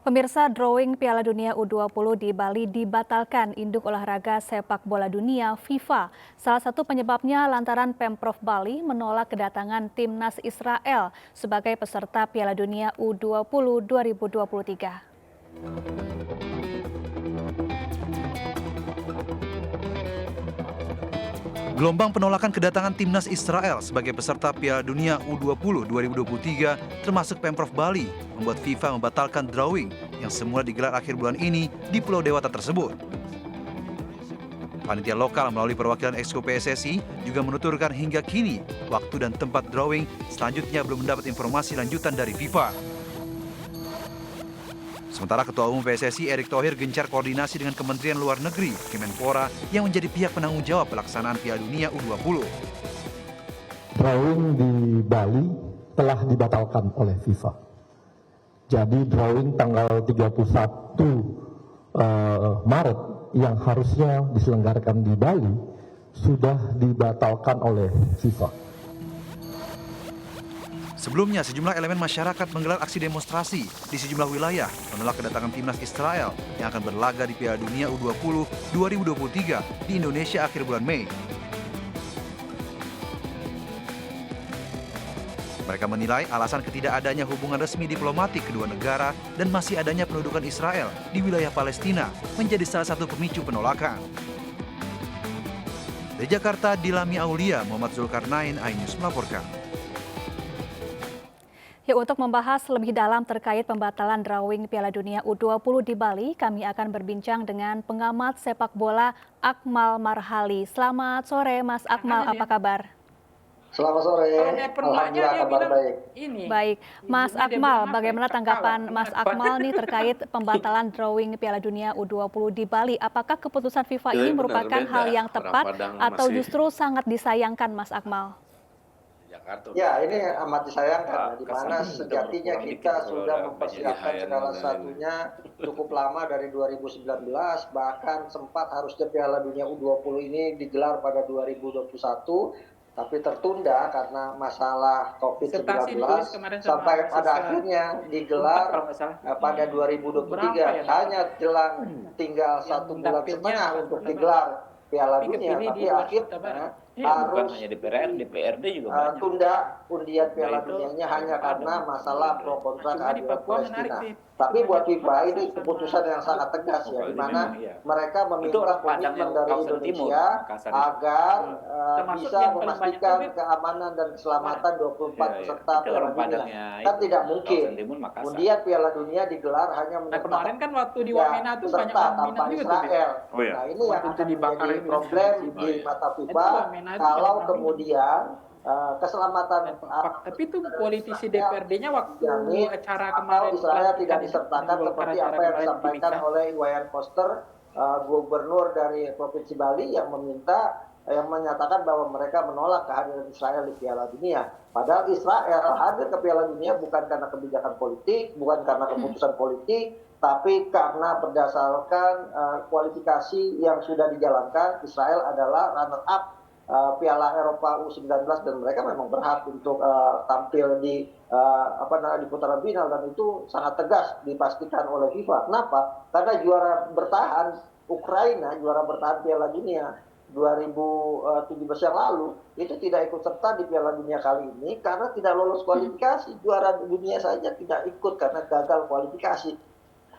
Pemirsa, drawing Piala Dunia U20 di Bali dibatalkan induk olahraga sepak bola dunia FIFA. Salah satu penyebabnya lantaran Pemprov Bali menolak kedatangan timnas Israel sebagai peserta Piala Dunia U20 2023. Gelombang penolakan kedatangan timnas Israel sebagai peserta Piala Dunia U20 2023 termasuk Pemprov Bali membuat FIFA membatalkan drawing yang semula digelar akhir bulan ini di Pulau Dewata tersebut. Panitia lokal melalui perwakilan Exco PSSI juga menuturkan hingga kini waktu dan tempat drawing selanjutnya belum mendapat informasi lanjutan dari FIFA. Sementara Ketua Umum PSSI Erick Thohir gencar koordinasi dengan Kementerian Luar Negeri, Kemenpora, yang menjadi pihak penanggung jawab pelaksanaan Piala Dunia U20. Drawing di Bali telah dibatalkan oleh FIFA. Jadi drawing tanggal 31 Maret yang harusnya diselenggarakan di Bali sudah dibatalkan oleh FIFA. Sebelumnya, sejumlah elemen masyarakat menggelar aksi demonstrasi di sejumlah wilayah menolak kedatangan timnas Israel yang akan berlaga di Piala Dunia U20 2023 di Indonesia akhir bulan Mei. Mereka menilai alasan ketidakadanya hubungan resmi diplomatik kedua negara dan masih adanya pendudukan Israel di wilayah Palestina menjadi salah satu pemicu penolakan. Dari Jakarta, Dilami Aulia, Muhammad Zulkarnain, iNews melaporkan. Ya, untuk membahas lebih dalam terkait pembatalan drawing Piala Dunia U20 di Bali, kami akan berbincang dengan pengamat sepak bola Akmal Marhali. Selamat sore, Mas Akmal, apa kabar? Selamat sore, alhamdulillah kabar baik. Baik, Mas Akmal, bagaimana tanggapan Mas Akmal nih terkait pembatalan drawing Piala Dunia U20 di Bali? Apakah keputusan FIFA ini merupakan hal yang tepat atau justru sangat disayangkan, Mas Akmal? Ya, ini amat disayangkan, di mana sejatinya kita sudah mempersiapkan segala satunya cukup lama dari 2019, bahkan sempat harusnya Piala Dunia U20 ini digelar pada 2021, tapi tertunda karena masalah COVID-19 sampai pada akhirnya digelar pada 2023. Hanya tinggal 1 bulan setengah untuk digelar Piala Dunia, tapi akhirnya harus tunda undian Piala Dunianya hanya karena masalah pro kontra kehadiran Palestina. Tapi buat FIFA ini keputusan yang sangat tegas ya, di mana mereka meminta komitmen dari Indonesia agar bisa memastikan keamanan dan keselamatan 24 peserta Piala Dunia. Kan tidak mungkin undian Piala Dunia digelar hanya kemarin kan waktu di Wamena itu banyak tanpa Israel. Nah, ini yang akan menjadi problem di mata FIFA kalau kemudian keselamatan tapi itu politisi DPRD-nya waktu acara kemarin Israel tidak disertakan seperti apa yang disampaikan oleh Iwayan Koster, gubernur dari Provinsi Bali yang menyatakan bahwa mereka menolak kehadiran Israel di Piala Dunia. Padahal Israel hadir ke Piala Dunia bukan karena kebijakan politik, bukan karena keputusan politik, tapi karena berdasarkan kualifikasi yang sudah dijalankan. Israel adalah runner up Piala Eropa U19 dan mereka memang berhak untuk tampil di putaran final, dan itu sangat tegas dipastikan oleh FIFA. Kenapa? Karena juara bertahan Ukraina, juara bertahan Piala Dunia 2017 yang lalu itu tidak ikut serta di Piala Dunia kali ini karena tidak lolos kualifikasi. Juara dunia saja tidak ikut karena gagal kualifikasi.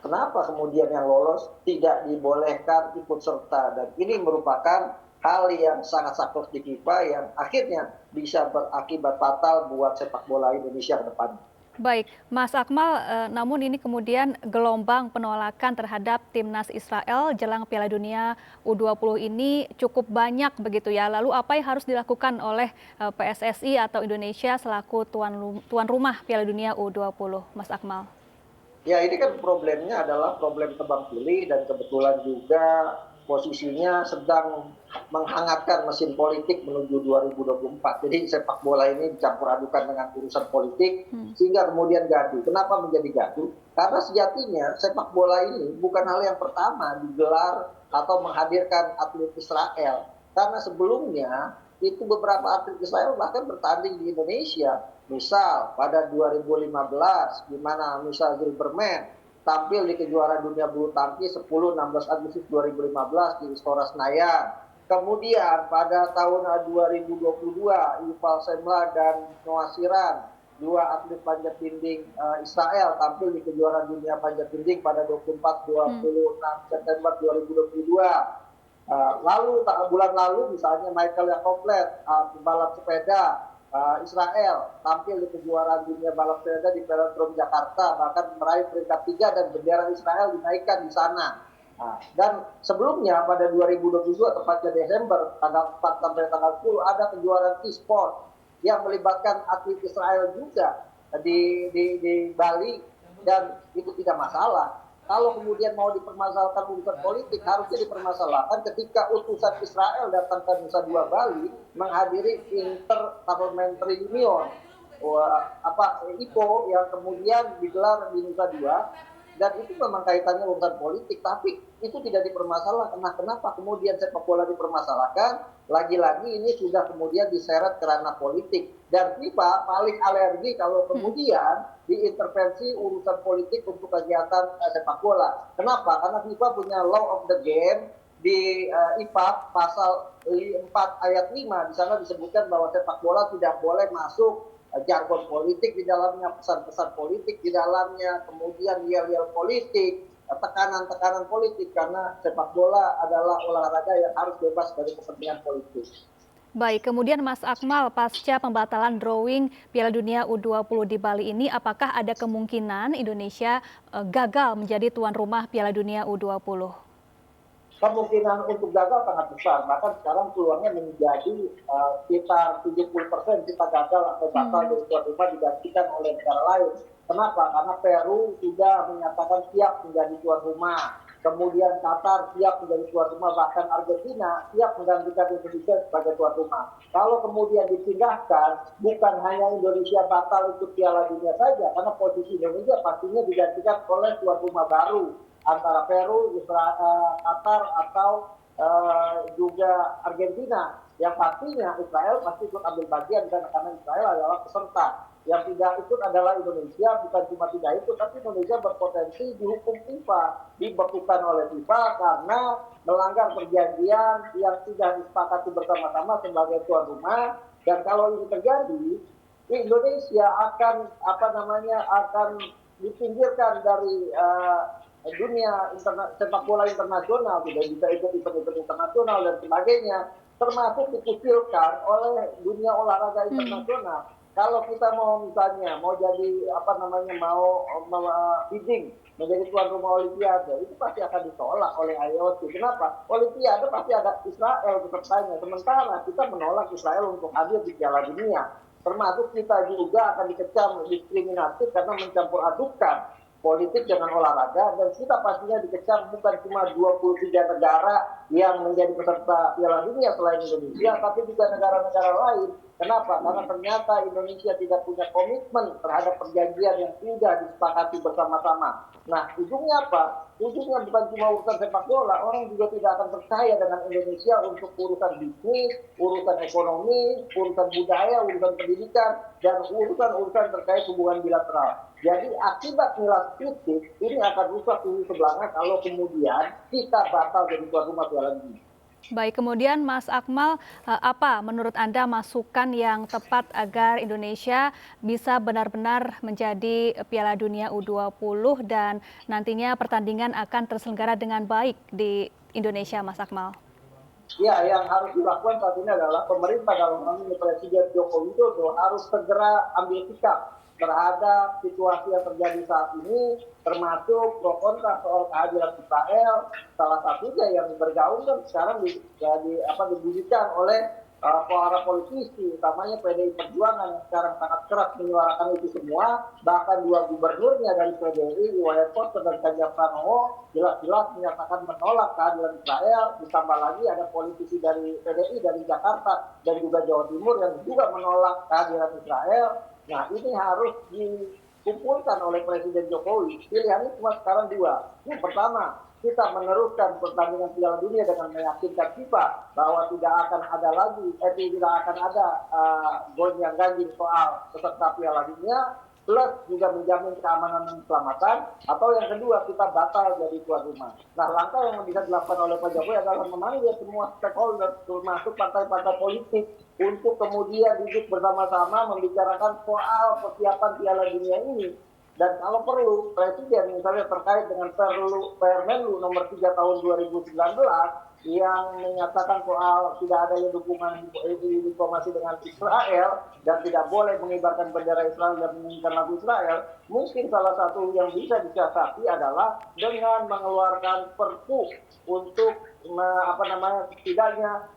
Kenapa kemudian yang lolos tidak dibolehkan ikut serta? Dan ini merupakan hal yang sangat sakit di FIFA yang akhirnya bisa berakibat fatal buat sepak bola Indonesia ke depan. Baik, Mas Akmal, namun ini kemudian gelombang penolakan terhadap timnas Israel jelang Piala Dunia U20 ini cukup banyak begitu ya. Lalu apa yang harus dilakukan oleh PSSI atau Indonesia selaku tuan rumah Piala Dunia U20, Mas Akmal? Ya, ini kan problemnya adalah problem tebang pilih, dan kebetulan juga posisinya sedang menghangatkan mesin politik menuju 2024. Jadi sepak bola ini dicampur adukan dengan urusan politik sehingga kemudian gaduh. Kenapa menjadi gaduh? Karena sejatinya sepak bola ini bukan hal yang pertama digelar atau menghadirkan atlet Israel. Karena sebelumnya itu beberapa atlet Israel bahkan bertanding di Indonesia. Misal pada 2015 di mana misal Gilberman tampil di kejuaraan dunia bulu tangkis 10-16 Agustus 2015 di Istora Senayan. Kemudian pada tahun 2022 Yuval Semla dan Noah Siran, dua atlet panjat dinding Israel, tampil di kejuaraan dunia panjat dinding pada 24-26 September 2022. Lalu bulan lalu misalnya Michael Yakovlev, pembalap sepeda Israel, tampil di kejuaraan dunia balap sepeda di Velodrome Jakarta, bahkan meraih peringkat 3 dan bendera Israel dinaikkan di sana. Dan sebelumnya pada 2022 tepatnya Desember tanggal 4 sampai tanggal 10 ada kejuaraan e-sport yang melibatkan atlet Israel juga di Bali, dan itu tidak masalah. Kalau kemudian mau dipermasalahkan urusan politik, harusnya dipermasalahkan ketika utusan Israel datang ke Nusa Dua Bali menghadiri Inter-Parliamentary Union IPO yang kemudian digelar di Nusa Dua, dan itu memang kaitannya urusan politik, tapi itu tidak dipermasalahkan. Nah, kenapa kemudian sepak bola dipermasalahkan? Lagi-lagi ini sudah kemudian diseret ke ranah politik, dan FIFA paling alergi kalau kemudian diintervensi urusan politik untuk kegiatan sepak bola. Kenapa? Karena FIFA punya law of the game di IPAB pasal 4 ayat 5, di sana disebutkan bahwa sepak bola tidak boleh masuk jargon politik di dalamnya, pesan-pesan politik di dalamnya, kemudian yel-yel politik, tekanan-tekanan politik, karena sepak bola adalah olahraga yang harus bebas dari kepentingan politik. Baik, kemudian Mas Akmal, pasca pembatalan drawing Piala Dunia U20 di Bali ini, apakah ada kemungkinan Indonesia gagal menjadi tuan rumah Piala Dunia U20? Kemungkinan untuk gagal sangat besar, bahkan sekarang peluangnya menjadi sekitar 70% kita gagal atau batal dari tuan rumah digantikan oleh negara lain. Kenapa? Karena Peru sudah menyatakan siap menjadi tuan rumah. Kemudian Qatar siap menjadi tuan rumah, bahkan Argentina siap menggantikan Indonesia sebagai tuan rumah. Kalau kemudian dipindahkan, bukan hanya Indonesia batal ikut Piala Dunia saja, karena posisi Indonesia pastinya digantikan oleh tuan rumah baru antara Peru, Qatar atau juga Argentina. Yang pastinya Israel pasti ikut ambil bagian karena Israel adalah peserta. Yang tidak ikut adalah Indonesia, bukan cuma tidak ikut, tapi Indonesia berpotensi dihukum FIFA, dibekukan oleh FIFA karena melanggar perjanjian yang sudah disepakati bersama-sama sebagai tuan rumah. Dan kalau ini terjadi, Indonesia akan akan dipinggirkan dari dunia sepak bola internasional, tidak bisa ikut event-event internasional dan sebagainya, termasuk dikucilkan oleh dunia olahraga internasional. Kalau kita mau misalnya mau jadi bidding menjadi tuan rumah Olimpiade, itu pasti akan ditolak oleh IOC. Kenapa? Olimpiade pasti ada Israel pesertanya, sementara kita menolak Israel untuk hadir di Piala Dunia. Termasuk kita juga akan dikecam diskriminatif karena mencampur adukan politik dengan olahraga, dan kita pastinya dikecam bukan cuma 23 negara yang menjadi peserta Piala Dunia selain Indonesia, tapi juga negara-negara lain. Kenapa? Karena ternyata Indonesia tidak punya komitmen terhadap perjanjian yang sudah disepakati bersama-sama. Nah, ujungnya apa? Ujungnya bukan cuma urusan sepak bola, orang juga tidak akan percaya dengan Indonesia untuk urusan bisnis, urusan ekonomi, urusan budaya, urusan pendidikan, dan urusan-urusan terkait hubungan bilateral. Jadi akibat nilai kritik ini akan rusak di sebelahnya kalau kemudian kita batal jadi tuan rumah Piala Dunia. Baik, kemudian Mas Akmal, apa menurut Anda masukan yang tepat agar Indonesia bisa benar-benar menjadi Piala Dunia U20 dan nantinya pertandingan akan terselenggara dengan baik di Indonesia, Mas Akmal? Ya, yang harus dilakukan saat ini adalah pemerintah dalam hal ini Presiden Joko Widodo harus segera ambil sikap terhadap situasi yang terjadi saat ini, termasuk pro kontra soal kehadiran Israel. Salah satunya yang bergaung kan sekarang dibunyikan oleh para politisi, utamanya PDI Perjuangan yang sekarang sangat keras menyuarakan itu semua. Bahkan dua gubernurnya dari PDI, Iwayan Koster dan Ganjar Pranowo, jelas-jelas menyatakan menolak kehadiran Israel. Ditambah lagi ada politisi dari PDI dari Jakarta dan juga Jawa Timur yang juga menolak kehadiran Israel. Nah, ini harus dikumpulkan oleh Presiden Jokowi. Pilihannya cuma sekarang dua. Yang pertama, kita meneruskan pertandingan Piala Dunia dengan meyakinkan FIFA bahwa tidak akan ada gonjang-ganjing soal peserta Piala Dunia. plus juga menjamin keamanan dan keselamatan, atau yang kedua kita batal jadi tuan rumah. Nah, langkah yang bisa dilakukan oleh Pak Jokowi adalah memanggil semua stakeholder termasuk partai-partai politik untuk kemudian duduk bersama-sama membicarakan soal persiapan Piala Dunia ini. Dan kalau perlu, Presiden misalnya terkait dengan Permenlu nomor 3 tahun 2019 yang menyatakan soal tidak adanya dukungan diplomasi dengan Israel dan tidak boleh mengibarkan bendera Israel dan menyanyikan lagu Israel, mungkin salah satu yang bisa disiasati adalah dengan mengeluarkan perpu untuk setidaknya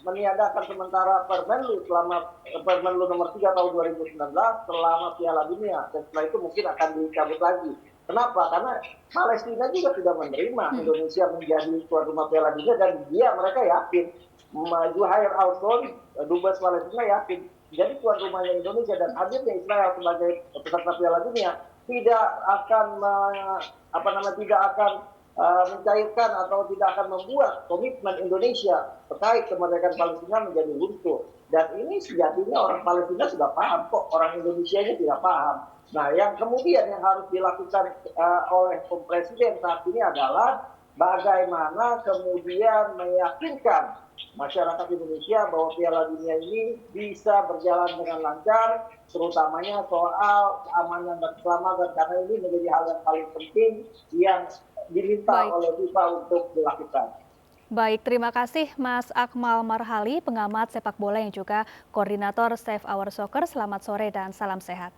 meniadakan sementara Permenlu nomor 3 tahun 2019 selama Piala Dunia, dan setelah itu mungkin akan dicabut lagi. Kenapa? Karena Palestina juga sudah menerima Indonesia menjadi tuan rumah Piala Dunia, dan mereka yakin, Zuhair Al-Son, Dubes Palestina yakin, jadi tuan rumahnya Indonesia dan hadirnya Israel sebagai peserta Piala Dunia tidak akan mencairkan atau tidak akan membuat komitmen Indonesia terkait kemerdekaan Palestina menjadi luntur. Dan ini sejatinya orang Palestina sudah paham kok, orang Indonesia ini tidak paham. Nah, yang kemudian yang harus dilakukan oleh Presiden saat ini adalah bagaimana kemudian meyakinkan masyarakat Indonesia bahwa Piala Dunia ini bisa berjalan dengan lancar, terutamanya soal keamanan dan keselamatan, karena ini menjadi hal yang paling penting yang diminta oleh FIFA untuk dilakukan. Baik, terima kasih Mas Akmal Marhali, pengamat sepak bola yang juga koordinator Save Our Soccer. Selamat sore dan salam sehat.